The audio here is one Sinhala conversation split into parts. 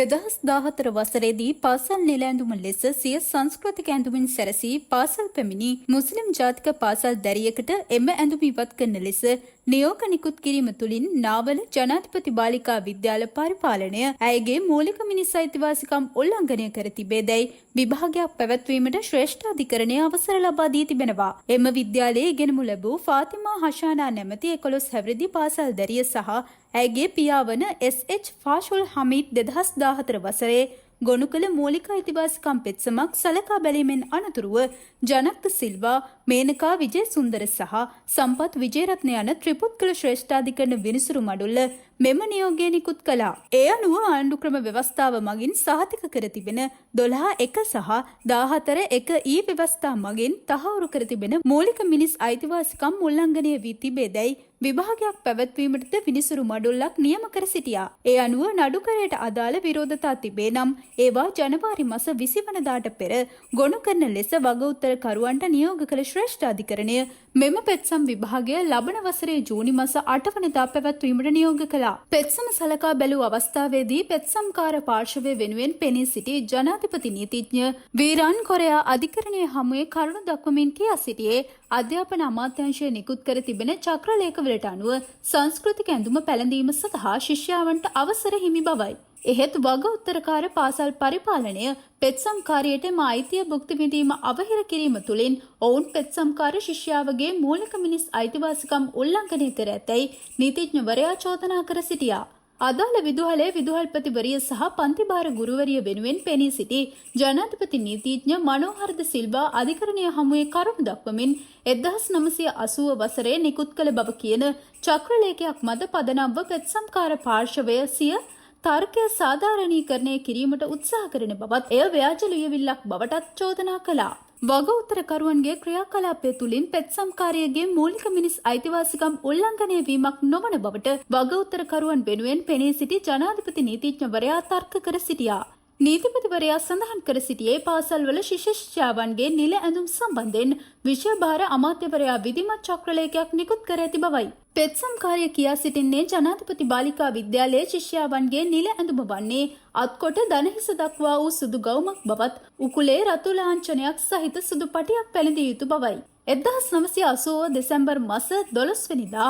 2014 වසරේදී පාසල් නිල ඇඳුම ලෙස සිය සංස්කෘතික ඇඳුමින් සැරසී පාසල් පැමිණි මුස්ලිම් ජාතික පාසල් දැරියකට එම ඇඳුම ඉවත් කරන ලෙස නියෝග නිකුත් කිරීම තුළින් නාවල ජනාධිපති බාලිකා විද්‍යාල පරිපාලනය ඇයගේ මූලික මිනිස් අයිතිවාසිකම් උල්ලංඝනය කර තිබේදැයි විභාගයක් පැවැත්වීමට ශ්‍රේෂ්ඨාධිකරණය අවසර ලබා දී තිබෙනවා. එම විද්‍යාලයේ ඉගෙනමු ලැබූ ෆාතිමා හෂානා නැමැති 11 හැවිරිදි පාසල් දැරිය සහ ඇයගේ පියා වන SH ෆාෂුල් හමීද් 2014 වසරේ ගොනු කළ මූලික අයිතිවාසිකම් පෙත්සමක් සලකා බැලීමෙන් අනතුරුව ජනක සිල්වා, මේනකා විජේසුන්දර සහ සම්පත් විජේරත්න යන ත්‍රිපුත්කල ශ්‍රේෂ්ඨාධිකරණ විනිසුරු මඩුල්ල මෙම නියෝගය නිකුත් කළා. ඒ අනුව ආණ්ඩු ක්‍රම ව්‍යවස්ථාව මගින් සහතික කර තිබෙන 12.1 සහ 14.1 ඊ ව්‍යවස්ථා මගින් තහවුරු කර තිබෙන මූලික මිනිස් අයිතිවාසිකම් උල්ලංඝනය වී තිබේදැයි විභාගයක් පැවැත්වීමටද විනිසුරු මඩුල්ලක් නියම කර සිටියා. ඒ අනුව නඩුකරයට අදාළ විරෝධතා තිබේ නම් ඒවා ජනවාරි මාස 20 වනදාට පෙර ගොනු කරන ලෙස වග උත්තරකරුවන්ට නියෝග කළ ශ්‍රේෂ්ඨාධිකරණය මෙම පෙත්සම් විභාගය ලබන වසරේ ජූනි මාස 8 වනදා පැවැත්වීමට නියෝග කළා. පෙත්සම සලකා බැලූ අවස්ථාවේදී පෙත්සම්කාර පාර්ශවය වෙනුවෙන් පෙනී සිටි ජනාධිපති නීතිඥ වීරාන් කොරයා අධිකරණය හමුවේ කරුණු දක්වමින් කියා සිටියේ අධ්‍යාපන අමාත්‍යාංශය නිකුත් කර තිබෙන චක්‍රලේඛවලට අනුව සංස්කෘතික ඇඳුම පැළඳීම සඳහා ශිෂ්‍යාවන්ට අවසර හිමි බවයි. එහෙත් වග උත්තරකාර පාසල් පරිපාලනය පෙත්සම්කාරයට අයිතිය භුක්ති විඳීම අවහිර කිරීම තුළින් ඔවුන් පෙත්සම්කාර ශිෂ්‍යාවගේ මූලික මිනිස් අයිතිවාසිකම් උල්ලංඝනය කර ඇතැයි නීතිඥවරයා චෝදනා කර සිටියා. අදාළ විදුහලේ විදුහල්පතිවරිය සහ පන්තිභාර ගුරුවරිය වෙනුවෙන් පෙනී සිටි ජනාධිපති නීතිඥ මනෝහරද සිල්වා අධිකරණය හමුවේ කරුණු දක්වමින් 1980 වසරේ නිකුත් කළ බව කියන චක්‍රලේඛයක් මත පදනම්ව පෙත්සම්කාර පාර්ශවය සිය තර්කය සාධාරණීකරණය කිරීමට උත්සාහ කරන බවත් එය ව්‍යාජ ලියවිල්ලක් බවටත් චෝදනා කළා. වග උත්තරකරුවන්ගේ ක්‍රියාකලාපය තුළින් පෙත්සම්කාරයගේ මූලික මිනිස් අයිතිවාසිකම් උල්ලංඝනය වීමක් නොවන බවට වග උත්තරකරුවන් වෙනුවෙන් පෙනී සිටි ජනාධිපති නීතිඥවරයා තර්ක කර සිටියා. නීතිපතිවරයා සඳහන් කර සිටියේ පාසල්වල ශිෂ්‍යාවන්ගේ නිල ඇඳුම් සම්බන්ධයෙන් විෂයභාර අමාත්‍යවරයා විධිමත් චක්‍රලේඛයක් නිකුත් කර ඇති බවයි. පෙත්සම්කාරය කියා සිටින්නේ ජනාධිපති බාලිකා විද්‍යාලයේ ශිෂ්‍යාවන්ගේ නිල ඇඳුම වන්නේ අත්කොට දනහිස දක්වා වූ සුදු ගවුමක් බවත් උකුලේ රතු ලාංඡනයක් සහිත සුදු පටියක් පැළඳිය යුතු බවයි. 1980 දෙසැම්බර් මාස 12 වෙනිදා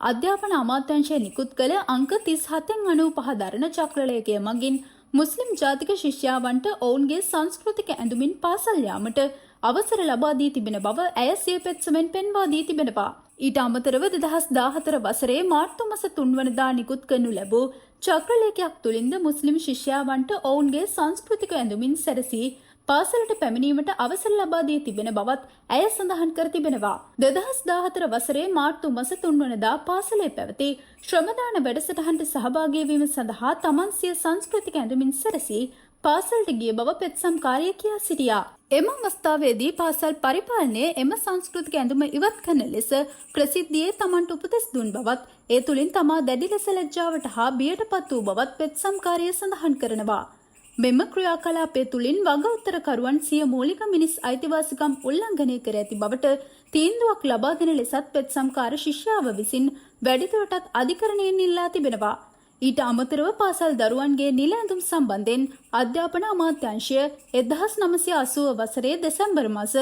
අධ්‍යාපන අමාත්‍යාංශය නිකුත් කළ අංක 37/95 දරන චක්‍රලේඛය මගින් මුස්ලිම් ජාතික ශිෂ්‍යාවන්ට ඔවුන්ගේ සංස්කෘතික ඇඳුමින් පාසල් යාමට අවසර ලබා දී තිබෙන බව ඇය සිය පෙත්සමෙන් පෙන්වා දී තිබෙනවා. ඊට අමතරව 2014 වසරේ මාර්තු මාස 3 වනදා නිකුත් කරනු ලැබූ චක්‍රලේඛයක් තුළින්ද මුස්ලිම් ශිෂ්‍යාවන්ට ඔවුන්ගේ සංස්කෘතික ඇඳුමින් සැරසී පාසලට පැමිණීමට අවසර ලබා දී තිබෙන බවත් ඇය සඳහන් කර තිබෙනවා. 2014 වසරේ මාර්තු මාස 3 වනදා පාසලේ පැවති ශ්‍රමදාන වැඩසටහනට සහභාගී වීම සඳහා තමන් සිය සංස්කෘතික ඇඳුමින් සැරසී පාසලට ගිය බව පෙත්සම්කාරය කියා සිටියා. එම අවස්ථාවේදී පාසල් පරිපාලනයේ එම සංස්කෘතික ඇඳුම ඉවත් කරන ලෙස ප්‍රසිද්ධියේ තමන්ට උපදෙස් දුන් බවත් ඒ තුළින් තමා දැඩි ලෙස ලැජ්ජාවට හා බියටපත් වූ බවත් පෙත්සම්කාරය සඳහන් කරනවා. මෙම ක්‍රියාකලාපය තුළින් වග උත්තරකරුවන් සිය මූලික මිනිස් අයිතිවාසිකම් උල්ලංඝනය කර ඇති බවට තීන්දුවක් ලබා දෙන ලෙසත් පෙත්සම්කාර ශිෂ්‍යාව විසින් වැඩිදුරටත් අධිකරණයෙන් ඉල්ලා තිබෙනවා. ඊට අමතරව පාසල් දරුවන්ගේ නිල ඇඳුම් සම්බන්ධයෙන් අධ්‍යාපන අමාත්‍යාංශය 1980 වසරේ දෙසැම්බර් මාස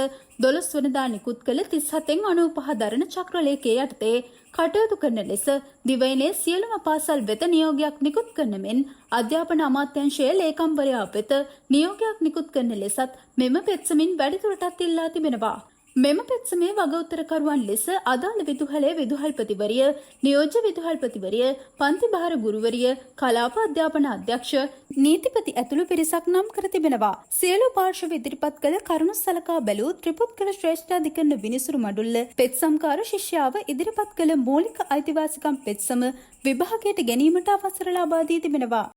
12 වනදා නිකුත් කළ 37/95 දරන චක්‍රලේඛය යටතේ කටයුතු කරන ලෙස දිවයිනේ සියලුම පාසල් වෙත නියෝගයක් නිකුත් කරන මෙන් අධ්‍යාපන අමාත්‍යාංශයේ ලේකම්වරයා වෙත නියෝගයක් නිකුත් කරන ලෙසත් මෙම පෙත්සමින් වැඩිදුරටත් ඉල්ලා තිබෙනවා. මෙම පෙත්සමේ වග උත්තරකරුවන් ලෙස අදාළ විදුහලේ විදුහල්පතිවරිය, නියෝජ්‍ය විදුහල්පතිවරිය, පන්තිභාර ගුරුවරිය, කලාප අධ්‍යාපන අධ්‍යක්ෂ, නීතිපති ඇතුළු පිරිසක් නම් කර තිබෙනවා. සියලු පාර්ශ්ව ඉදිරිපත් කළ කරුණු සලකා බැලූ ත්‍රිපුත්කල ශ්‍රේෂ්ඨාධිකරණ විනිසුරු මඩුල්ල පෙත්සම්කාර ශිෂ්‍යාව ඉදිරිපත් කළ මූලික අයිතිවාසිකම් පෙත්සම විභාගයට ගැනීමට අවසර ලබා දී තිබෙනවා.